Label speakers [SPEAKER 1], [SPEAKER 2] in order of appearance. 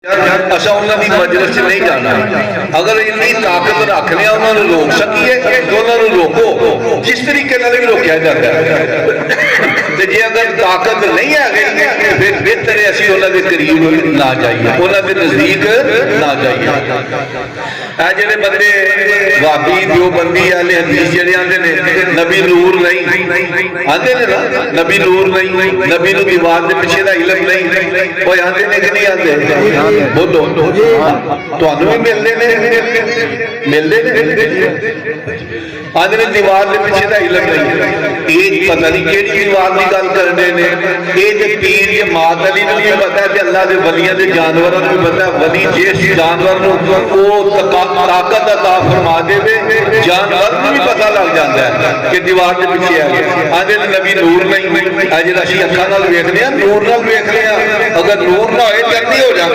[SPEAKER 1] असा उन्होंने मजलिस च नहीं जाना। अगर इन्नी ताकत रखने उन्होंने रोक सकीए तो उन्होंने रोको, जिस तरीके भी रोकया जाता है। जे अगर ताकत नहीं है फिर बेहतर है असी उन्होंने करीब ना जाइए, उन्होंने नजदीक ना जाइए। जेडे बंदे वाबी देवबंदी वाले हदीस जेडे आंदे ने नबी नूर नहीं आंदे ने ना, नबी नूर नहीं, नबी नूं दीवार दे पिछे दा इलम नहीं, वो आंदे ने कि नहीं आंदे? बोलो तुहानू भी मिलते आदि ने दीवार के पिछे का इलम नहीं। ये पता नहीं कि दीवार की गल करते हैं। ये पीर जे मात अली को भी पता है, अल्लाह के वलियां के जानवरों को भी पता है। वली जिस जानवर को ताकत अता फरमा दे, जानवर को भी पता लग जाता है कि दीवार के पिछे आ गया। आदि नबी नूर नहीं, जो असी अखा वेखने नूर वेखने, अगर नूर ना हो जल्दी हो जाए।